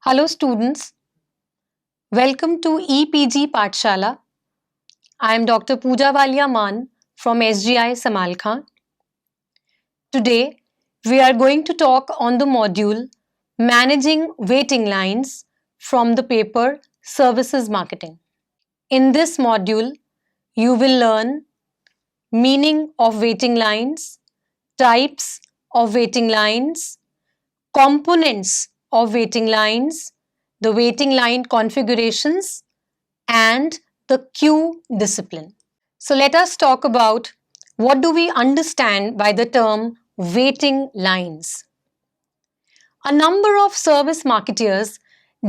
Hello students, welcome to EPG Pathshala. I am Dr. Pooja Walia Man from SGI Samalkhan. Today we are going to talk on the module Managing Waiting Lines from the paper Services Marketing. In this module, you will learn meaning of waiting lines, types of waiting lines, components of waiting lines, the waiting line configurations, and the queue discipline. So let us talk about what do we understand by the term waiting lines. A number of service marketeers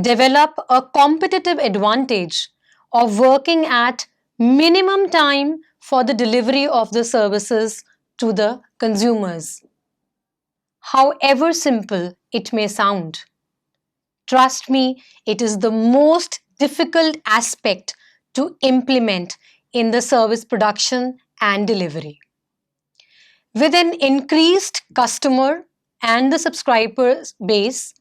develop a competitive advantage of working at minimum time for the delivery of the services to the consumers. However simple it may sound, trust me, it is the most difficult aspect to implement in the service production and delivery. With an increased customer and the subscriber base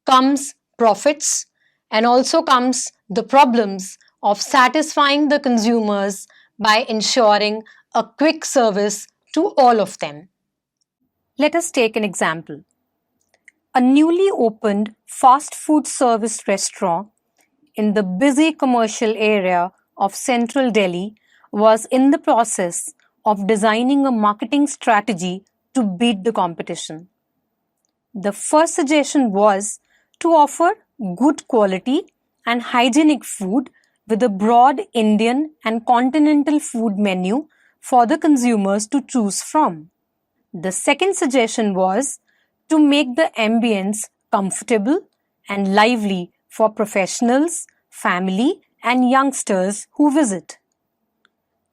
comes profits and also comes the problems of satisfying the consumers by ensuring a quick service to all of them. Let us take an example. A newly opened fast food service restaurant in the busy commercial area of central Delhi was in the process of designing a marketing strategy to beat the competition. The first suggestion was to offer good quality and hygienic food with a broad Indian and continental food menu for the consumers to choose from. The second suggestion was to make the ambience comfortable and lively for professionals, family, and youngsters who visit.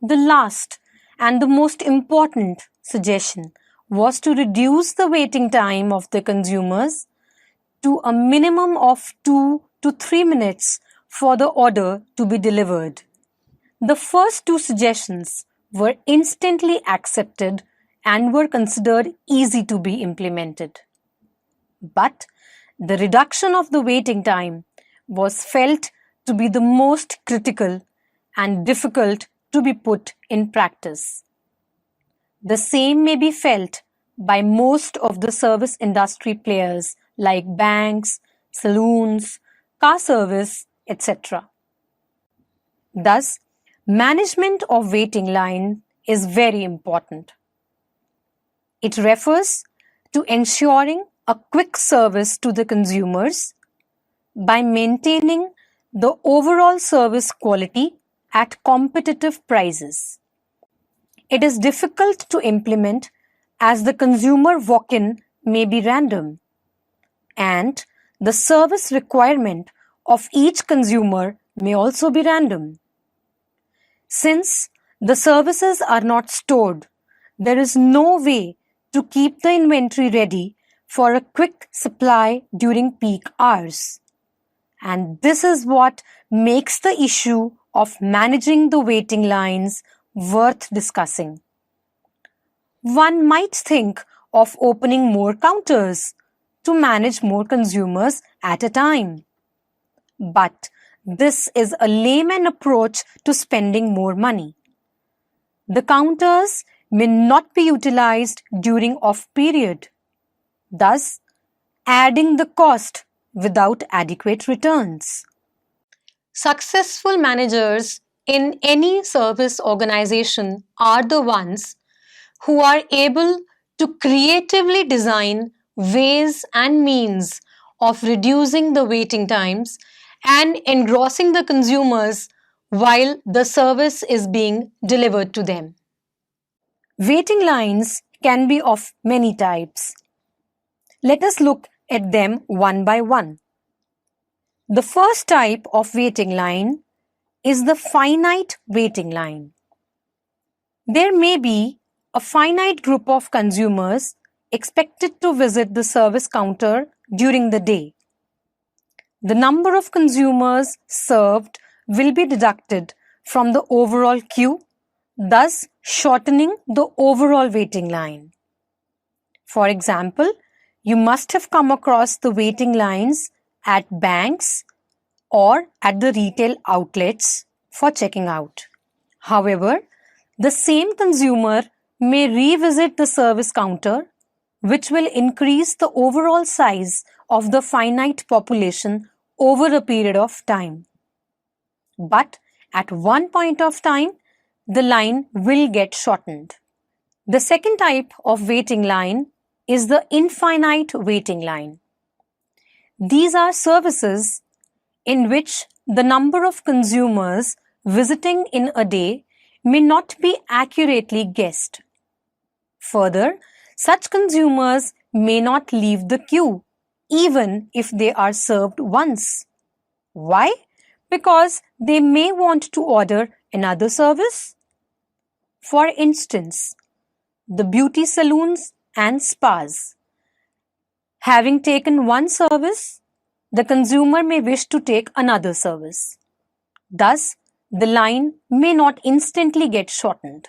The last and the most important suggestion was to reduce the waiting time of the consumers to a minimum of 2 to 3 minutes for the order to be delivered. The first two suggestions were instantly accepted and were considered easy to be implemented. But the reduction of the waiting time was felt to be the most critical and difficult to be put in practice. The same may be felt by most of the service industry players like banks, saloons, car service, etc. Thus, management of waiting line is very important. It refers to ensuring a quick service to the consumers by maintaining the overall service quality at competitive prices. It is difficult to implement as the consumer walk-in may be random and the service requirement of each consumer may also be random. Since the services are not stored, there is no way to keep the inventory ready for a quick supply during peak hours. And this is what makes the issue of managing the waiting lines worth discussing. One might think of opening more counters to manage more consumers at a time. But this is a layman approach to spending more money. The counters may not be utilized during off-period, thus adding the cost without adequate returns. Successful managers in any service organization are the ones who are able to creatively design ways and means of reducing the waiting times and engrossing the consumers while the service is being delivered to them. Waiting lines can be of many types. Let us look at them one by one. The first type of waiting line is the finite waiting line. There may be a finite group of consumers expected to visit the service counter during the day. The number of consumers served will be deducted from the overall queue, thus shortening the overall waiting line. For example, you must have come across the waiting lines at banks or at the retail outlets for checking out. However, the same consumer may revisit the service counter, which will increase the overall size of the finite population over a period of time. But at one point of time, the line will get shortened. The second type of waiting line is the infinite waiting line. These are services in which the number of consumers visiting in a day may not be accurately guessed. Further, such consumers may not leave the queue even if they are served once. Why? Because they may want to order another service. For instance, the beauty salons and spas. Having taken one service, the consumer may wish to take another service. Thus, the line may not instantly get shortened.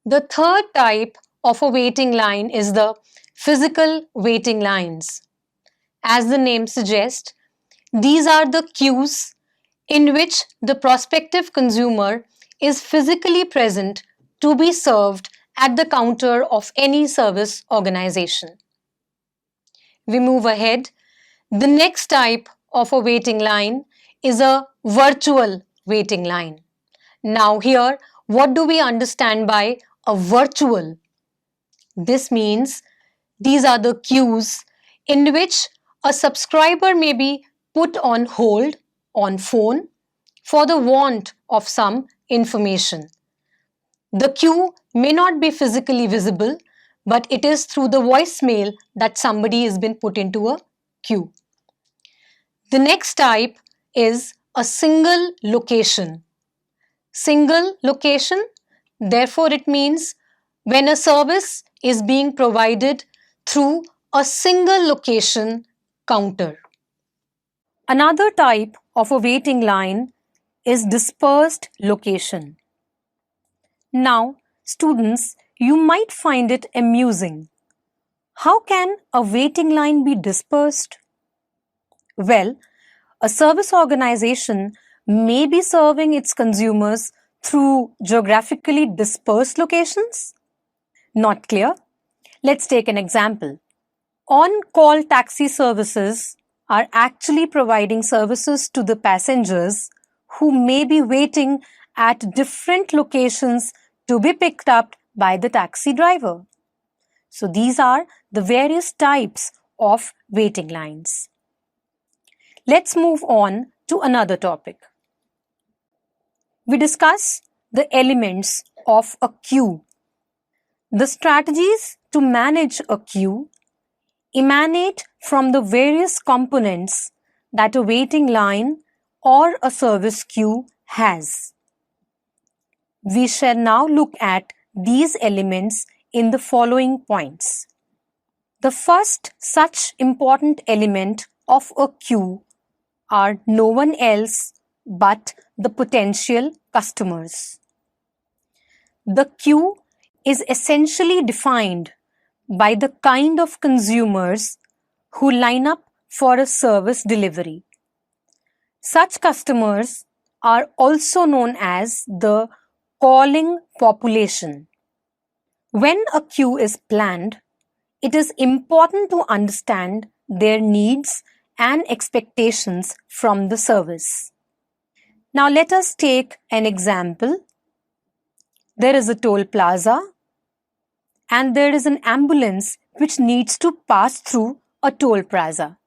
The third type of a waiting line is the physical waiting lines. As the name suggests, these are the queues in which the prospective consumer is physically present to be served at the counter of any service organization. We move ahead. The next type of a waiting line is a virtual waiting line. Now here, what do we understand by a virtual? This means these are the queues in which a subscriber may be put on hold on phone for the want of some information. The queue may not be physically visible, but it is through the voicemail that somebody has been put into a queue. The next type is a single location. Single location, therefore it means when a service is being provided through a single location counter. Another type of a waiting line is dispersed location. Now, students, you might find it amusing. How can a waiting line be dispersed? Well, a service organization may be serving its consumers through geographically dispersed locations. Not clear? Let's take an example. On-call taxi services are actually providing services to the passengers who may be waiting at different locations to be picked up by the taxi driver. So these are the various types of waiting lines. Let's move on to another topic. We discuss the elements of a queue. The strategies to manage a queue emanate from the various components that a waiting line or a service queue has. We shall now look at these elements in the following points. The first such important element of a queue are no one else but the potential customers. The queue is essentially defined by the kind of consumers who line up for a service delivery. Such customers are also known as the calling population. When a queue is planned, it is important to understand their needs and expectations from the service. Now let us take an example. There is a toll plaza and there is an ambulance which needs to pass through a toll plaza.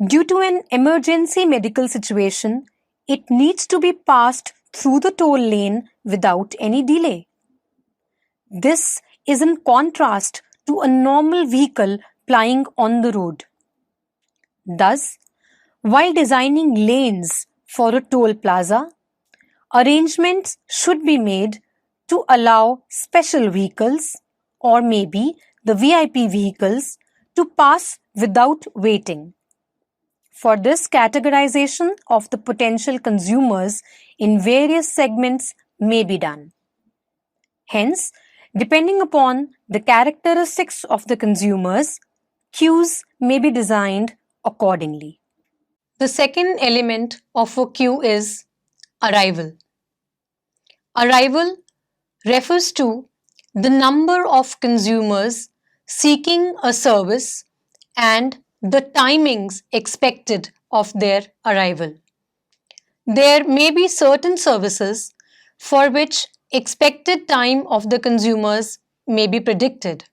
Due to an emergency medical situation, it needs to be passed through the toll lane without any delay. This is in contrast to a normal vehicle plying on the road. Thus, while designing lanes for a toll plaza, arrangements should be made to allow special vehicles or maybe the VIP vehicles to pass without waiting. For this, categorization of the potential consumers in various segments may be done. Hence, depending upon the characteristics of the consumers, queues may be designed accordingly. The second element of a queue is arrival. Arrival refers to the number of consumers seeking a service and the timings expected of their arrival. There may be certain services for which expected time of the consumers may be predicted.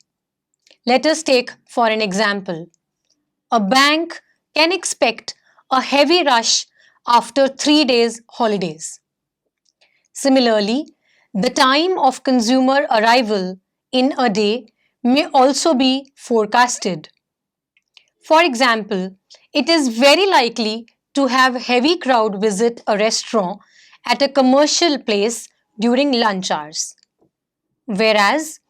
Let us take for an example. A bank can expect a heavy rush after 3 days holidays. Similarly, the time of consumer arrival in a day may also be forecasted. For example, it is very likely to have heavy crowd visit a restaurant at a commercial place during lunch hours, whereas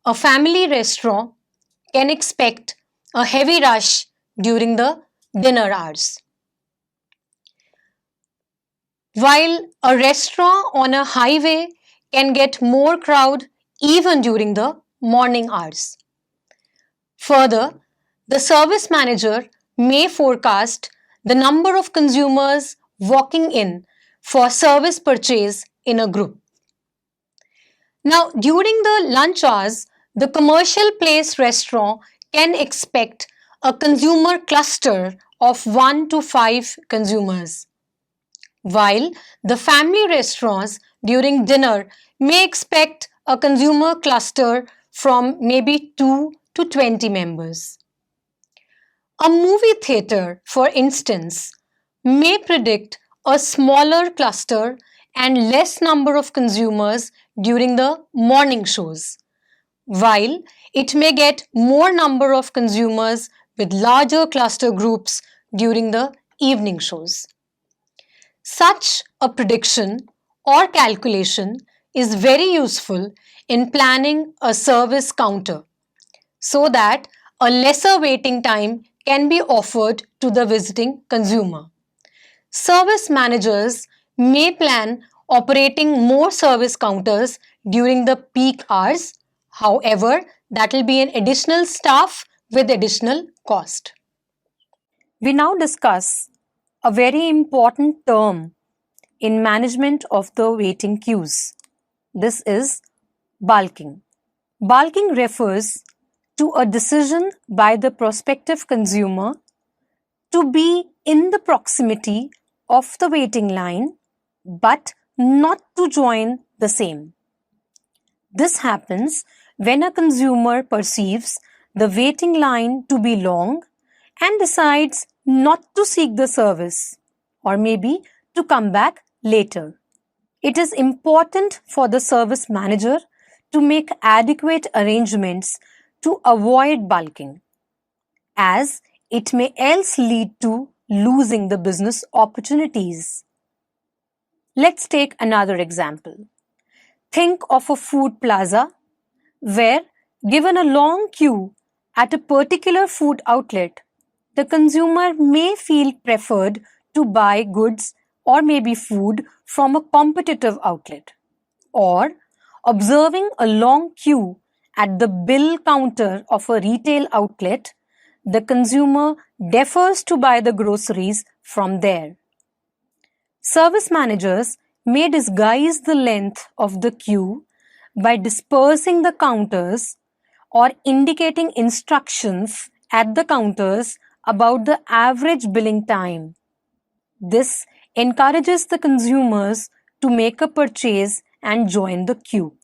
a family restaurant can expect a heavy rush during the dinner hours. While a restaurant on a highway can get more crowd even during the morning hours. Further, the service manager may forecast the number of consumers walking in for service purchase in a group. Now, during the lunch hours, the commercial place restaurant can expect a consumer cluster of 1 to 5 consumers, while the family restaurants during dinner may expect a consumer cluster from maybe 2 to 20 members. A movie theater, for instance, may predict a smaller cluster and less number of consumers during the morning shows, while it may get more number of consumers with larger cluster groups during the evening shows. Such a prediction or calculation is very useful in planning a service counter so that a lesser waiting time can be offered to the visiting consumer. Service managers may plan operating more service counters during the peak hours. However, that will be an additional staff with additional cost. We now discuss a very important term in management of the waiting queues. This is bulking. Bulking refers to a decision by the prospective consumer to be in the proximity of the waiting line but not to join the same. This happens when a consumer perceives the waiting line to be long and decides not to seek the service or maybe to come back later. It is important for the service manager to make adequate arrangements to avoid bulking, as it may else lead to losing the business opportunities. Let's take another example. Think of a food plaza where, given a long queue at a particular food outlet, the consumer may feel preferred to buy goods or maybe food from a competitive outlet. Or, observing a long queue at the bill counter of a retail outlet, the consumer defers to buy the groceries from there. Service managers may disguise the length of the queue by dispersing the counters or indicating instructions at the counters about the average billing time. This encourages the consumers to make a purchase and join the queue.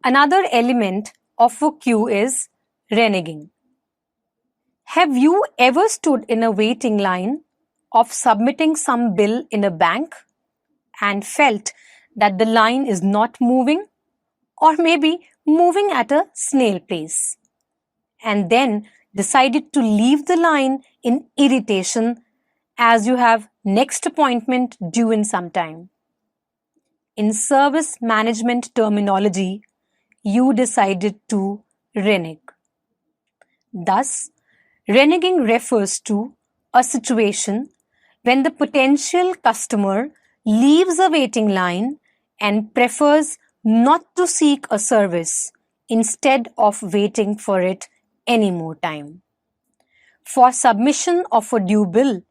Another element of a queue is reneging. Have you ever stood in a waiting line of submitting some bill in a bank and felt that the line is not moving or maybe moving at a snail pace, and then decided to leave the line in irritation as you have next appointment due in some time? In service management terminology, you decided to renege. Thus, reneging refers to a situation when the potential customer leaves a waiting line and prefers not to seek a service instead of waiting for it any more time. for submission of a due bill,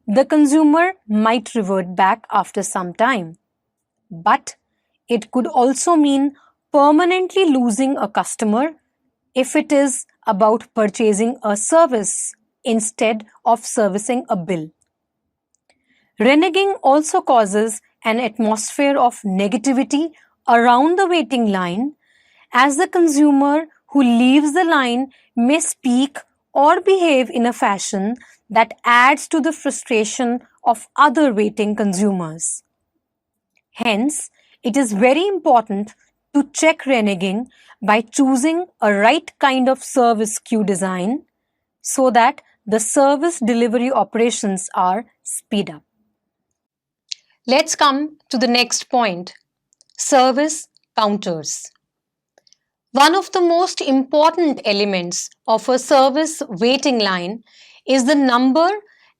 the consumer might revert back after some time. But it could also mean permanently losing a customer if it is about purchasing a service instead of servicing a bill. Reneging also causes an atmosphere of negativity around the waiting line, as the consumer who leaves the line may speak or behave in a fashion that adds to the frustration of other waiting consumers. Hence, it is very important to check reneging by choosing a right kind of service queue design so that the service delivery operations are speed up. Let's come to the next point, service counters. One of the most important elements of a service waiting line is the number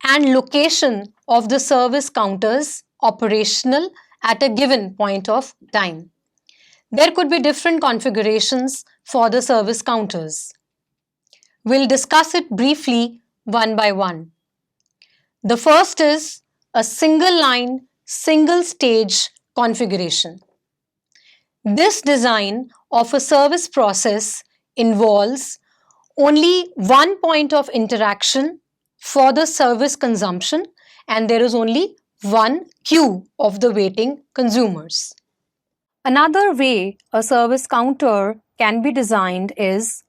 and location of the service counters operational at a given point of time. There could be different configurations for the service counters. We'll discuss it briefly one by one. The first is a single line, single stage configuration. This design of a service process involves only one point of interaction for the service consumption, and there is only one queue of the waiting consumers. Another way a service counter can be designed is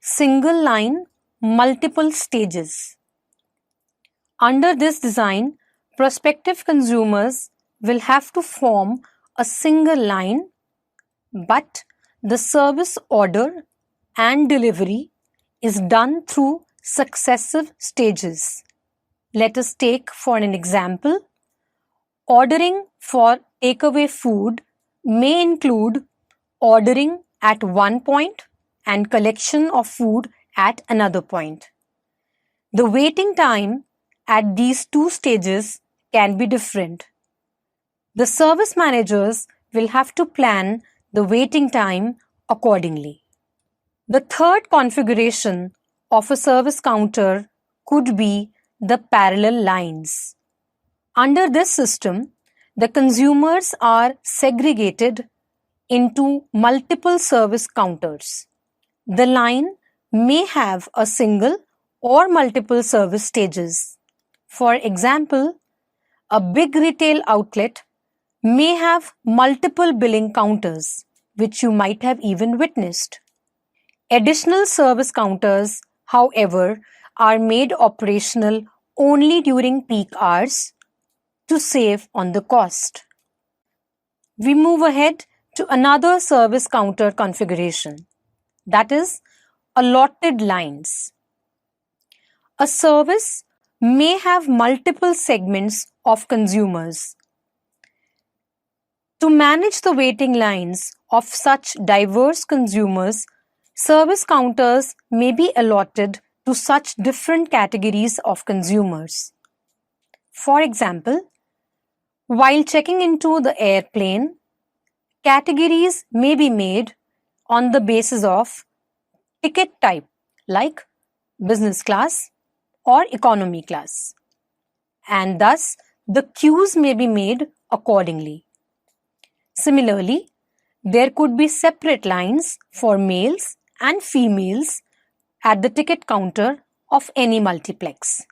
single line, multiple stages. Under this design, prospective consumers will have to form a single line, but the service order and delivery is done through successive stages. Let us take for an example, ordering for takeaway food may include ordering at one point and collection of food at another point. The waiting time at these two stages can be different. The service managers will have to plan the waiting time accordingly. The third configuration of a service counter could be the parallel lines. Under this system, the consumers are segregated into multiple service counters. The line may have a single or multiple service stages. For example, a big retail outlet may have multiple billing counters, which you might have even witnessed. Additional service counters, however, are made operational only during peak hours to save on the cost. We move ahead to another service counter configuration, that is, allotted lines. A service may have multiple segments of consumers. To manage the waiting lines of such diverse consumers, service counters may be allotted to such different categories of consumers. For example, while checking into the airplane, categories may be made on the basis of ticket type like business class or economy class, and thus the queues may be made accordingly. Similarly, there could be separate lines for males and females at the ticket counter of any multiplex.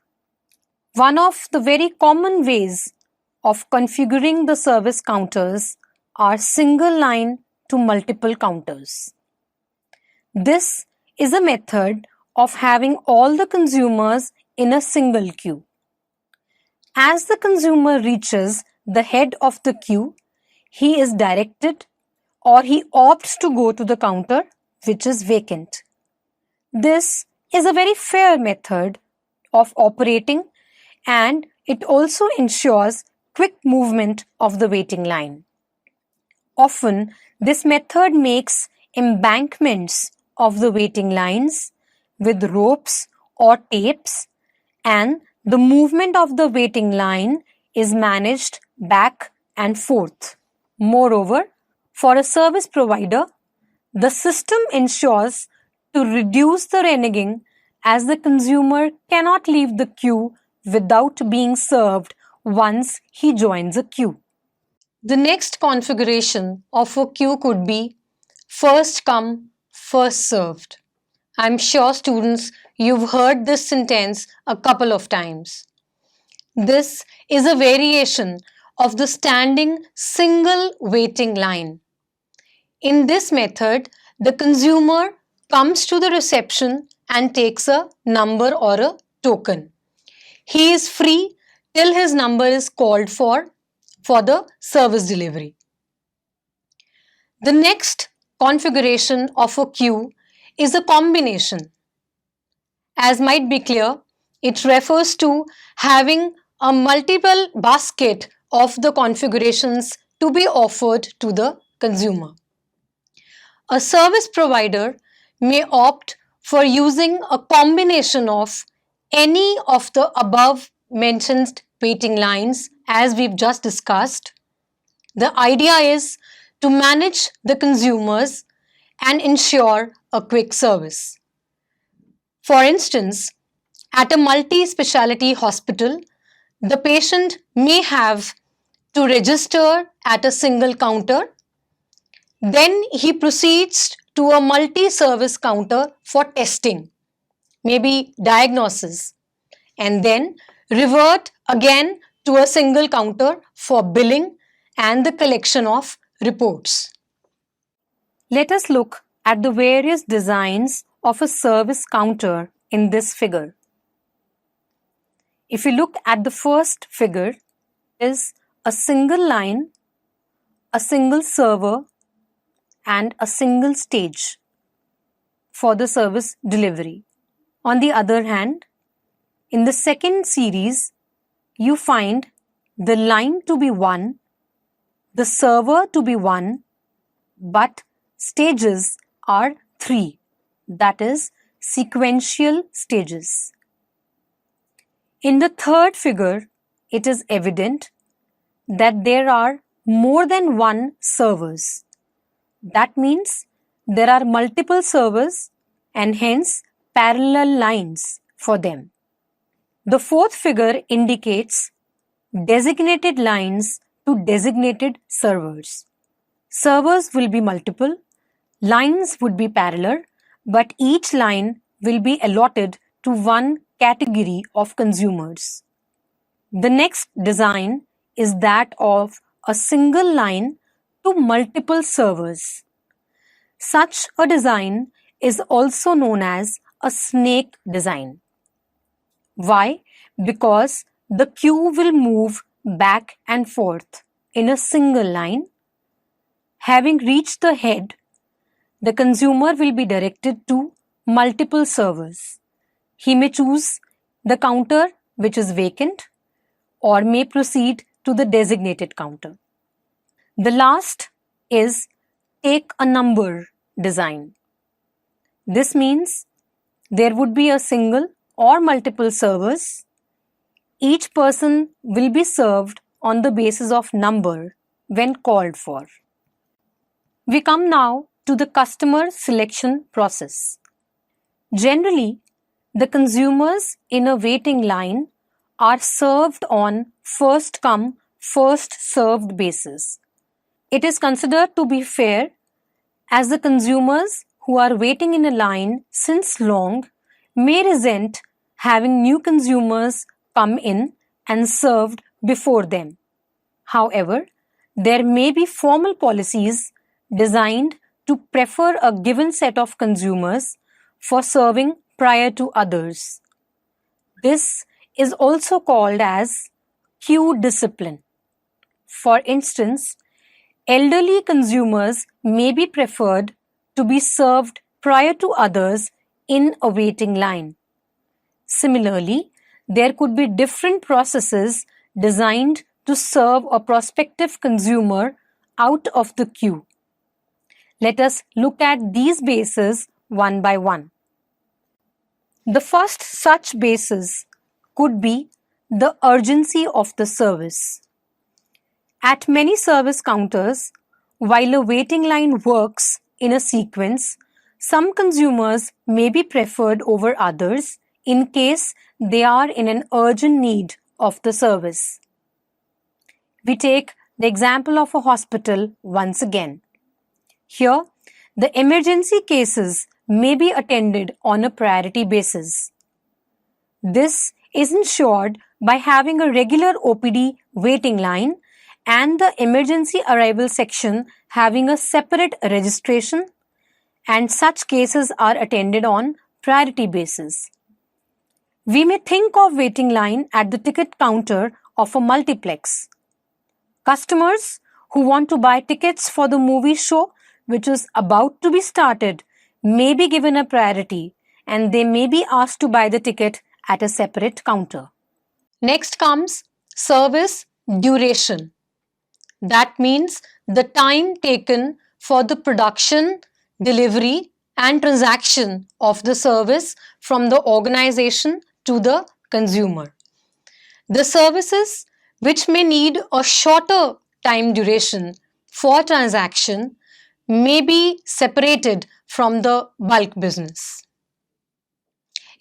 One of the very common ways of configuring the service counters are single line to multiple counters. This is a method of having all the consumers in a single queue. As the consumer reaches the head of the queue, he is directed or he opts to go to the counter which is vacant. This is a very fair method of operating, and it also ensures quick movement of the waiting line. Often, this method makes embankments of the waiting lines with ropes or tapes, and the movement of the waiting line is managed back and forth. Moreover, for a service provider, the system ensures to reduce the reneging as the consumer cannot leave the queue without being served once he joins a queue. The next configuration of a queue could be first come, first served. I'm sure students, you've heard this sentence a couple of times. This is a variation of the standing single waiting line. In this method, the consumer comes to the reception and takes a number or a token. He is free till his number is called for the service delivery. The next configuration of a queue is a combination. As might be clear, it refers to having a multiple basket of the configurations to be offered to the consumer. A service provider may opt for using a combination of any of the above mentioned waiting lines as we've just discussed. The idea is to manage the consumers and ensure a quick service. For instance, at a multi-speciality hospital, the patient may have to register at a single counter. Then he proceeds to a multi-service counter for testing, maybe diagnosis, and then revert again to a single counter for billing and the collection of reports. Let us look at the various designs of a service counter in this figure. If you look at the first figure, is a single line, a single server, and a single stage for the service delivery. On the other hand, in the second series, you find the line to be one, the server to be one, but stages are three, that is, sequential stages. In the third figure, it is evident that there are more than one servers. That means there are multiple servers and hence parallel lines for them. The fourth figure indicates designated lines to designated servers. Servers will be multiple, lines would be parallel, but each line will be allotted to one category of consumers. The next design is that of a single line to multiple servers. Such a design is also known as a snake design. Why? Because the queue will move back and forth in a single line. Having reached the head, the consumer will be directed to multiple servers. He may choose the counter which is vacant or may proceed to the designated counter. The last is take a number design. This means there would be a single or multiple servers. Each person will be served on the basis of number when called for. We come now to the customer selection process. Generally, the consumers in a waiting line are served on first come, first served basis. It is considered to be fair as the consumers who are waiting in a line since long may resent having new consumers come in and served before them. However, there may be formal policies designed to prefer a given set of consumers for serving prior to others. This is also called as queue discipline. For instance, elderly consumers may be preferred to be served prior to others in a waiting line. Similarly, there could be different processes designed to serve a prospective consumer out of the queue. Let us look at these bases one by one. The first such basis could be the urgency of the service. At many service counters, while a waiting line works in a sequence, Some consumers may be preferred over others in case they are in an urgent need of the service. We take the example of a hospital once again. Here, the emergency cases may be attended on a priority basis. This is ensured by having a regular OPD waiting line and the emergency arrival section having a separate registration, and such cases are attended on priority basis. We may think of waiting line at the ticket counter of a multiplex. Customers who want to buy tickets for the movie show which is about to be started may be given a priority and they may be asked to buy the ticket at a separate counter. Next comes service duration. That means the time taken for the production, delivery, and transaction of the service from the organization to the consumer. The services which may need a shorter time duration for transaction may be separated from the bulk business.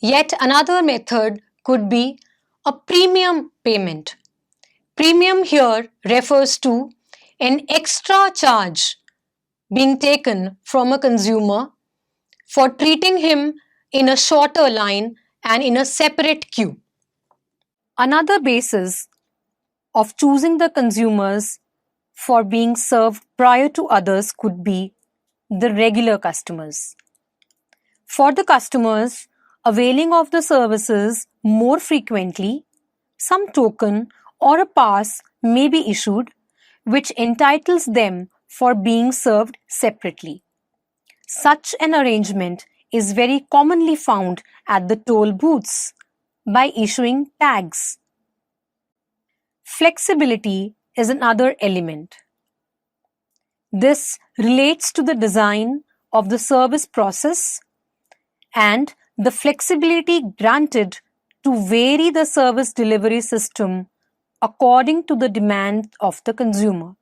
Yet another method could be a premium payment. Premium here refers to an extra charge being taken from a consumer for treating him in a shorter line and in a separate queue. Another basis of choosing the consumers for being served prior to others could be the regular customers. For the customers availing of the services more frequently, some token or a pass may be issued which entitles them for being served separately. Such an arrangement is very commonly found at the toll booths by issuing tags. Flexibility is another element. This relates to the design of the service process and the flexibility granted to vary the service delivery system according to the demand of the consumer.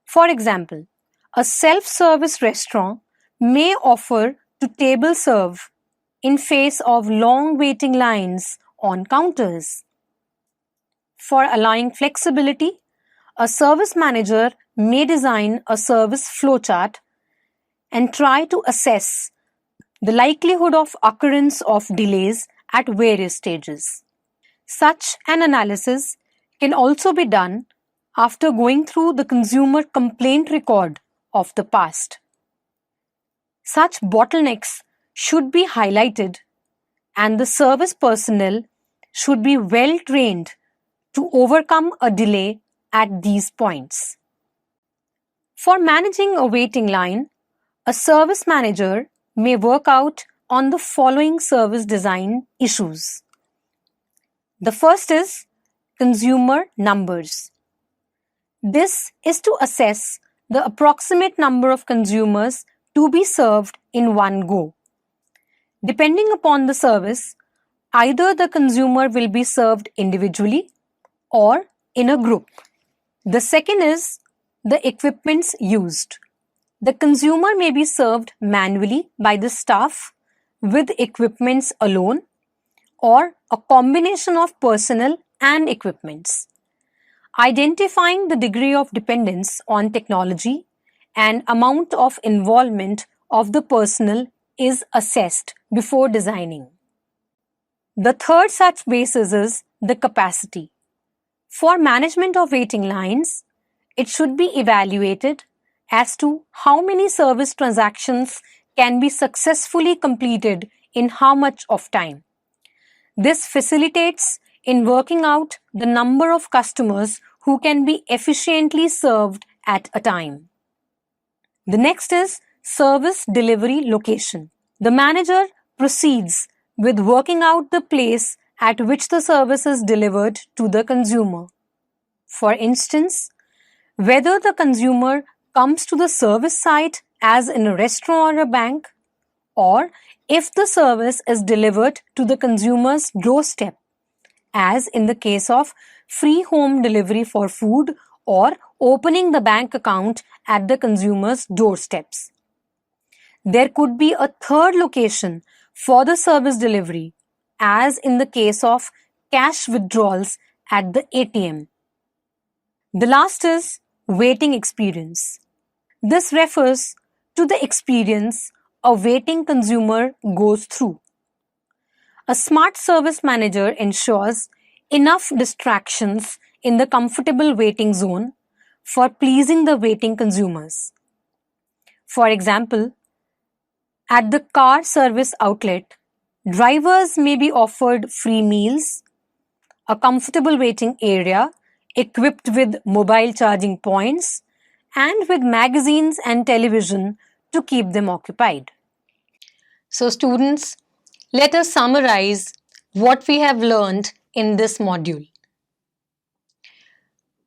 For example, a self-service restaurant may offer to table serve in face of long waiting lines on counters. For allowing flexibility, a service manager may design a service flowchart and try to assess the likelihood of occurrence of delays at various stages. Such an analysis can also be done after going through the consumer complaint record of the past. Such bottlenecks should be highlighted and the service personnel should be well trained to overcome a delay at these points. For managing a waiting line, a service manager may work out on the following service design issues. The first is consumer numbers. This is to assess the approximate number of consumers to be served in one go. Depending upon the service, either the consumer will be served individually or in a group. The second is the equipments used. The consumer may be served manually by the staff with equipments alone or a combination of personnel and equipments. Identifying the degree of dependence on technology and amount of involvement of the personnel is assessed before designing. The third such basis is the capacity. For management of waiting lines, it should be evaluated as to how many service transactions can be successfully completed in how much of time. This facilitates in working out the number of customers who can be efficiently served at a time. The next is service delivery location. The manager proceeds with working out the place at which the service is delivered to the consumer. For instance, whether the consumer comes to the service site as in a restaurant or a bank, or if the service is delivered to the consumer's doorstep, as in the case of free home delivery for food or opening the bank account at the consumer's doorsteps. There could be a third location for the service delivery, as in the case of cash withdrawals at the ATM. The last is waiting experience. This refers to the experience a waiting consumer goes through. A smart service manager ensures enough distractions in the comfortable waiting zone for pleasing the waiting consumers. For example, at the car service outlet, drivers may be offered free meals, a comfortable waiting area equipped with mobile charging points, and with magazines and television to keep them occupied. So, students, let us summarize what we have learned in this module.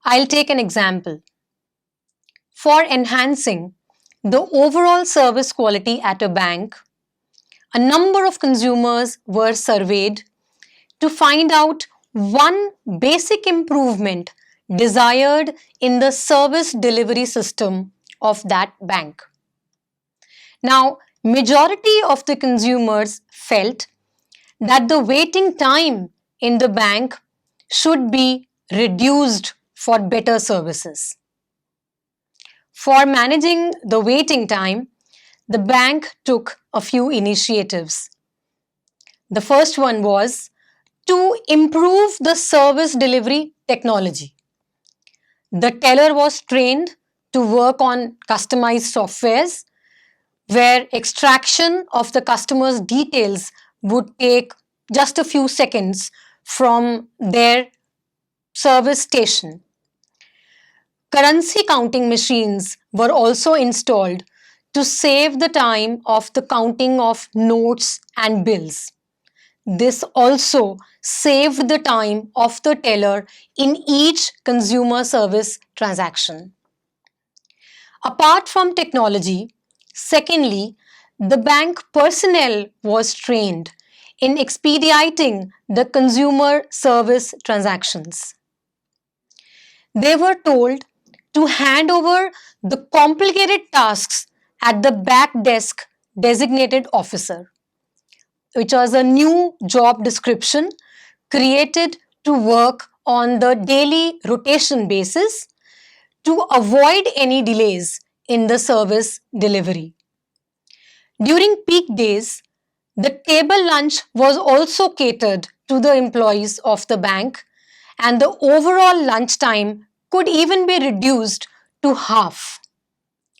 I'll take an example. For enhancing the overall service quality at a bank, a number of consumers were surveyed to find out one basic improvement desired in the service delivery system of that bank. Now, majority of the consumers felt that the waiting time in the bank should be reduced for better services. For managing the waiting time, the bank took a few initiatives. The first one was to improve the service delivery technology. The teller was trained to work on customized softwares where extraction of the customer's details would take just a few seconds from their service station. Currency counting machines were also installed to save the time of the counting of notes and bills. This also saved the time of the teller in each consumer service transaction. Apart from technology, secondly, the bank personnel was trained in expediting the consumer service transactions. They were told to hand over the complicated tasks at the back desk designated officer, which was a new job description created to work on the daily rotation basis to avoid any delays in the service delivery. During peak days, the table lunch was also catered to the employees of the bank, and the overall lunch time could even be reduced to half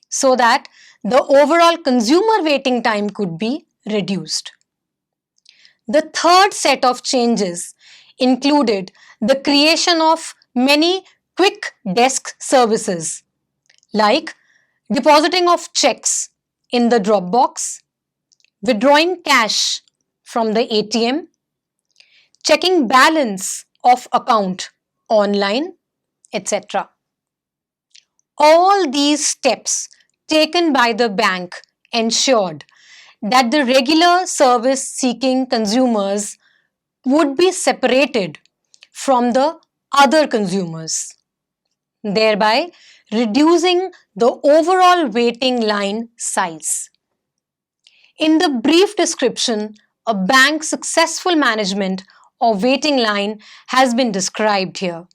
so that the overall consumer waiting time could be reduced. The third set of changes included the creation of many quick desk services like depositing of checks in the drop box, withdrawing cash from the ATM, checking balance of account online, etc. All these steps taken by the bank ensured that the regular service seeking consumers would be separated from the other consumers, thereby reducing the overall waiting line size. In the brief description, a bank's successful management of waiting line has been described here.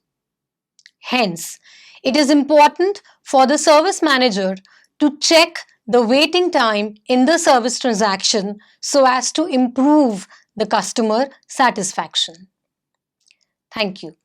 Hence, it is important for the service manager to check the waiting time in the service transaction so as to improve the customer satisfaction. Thank you.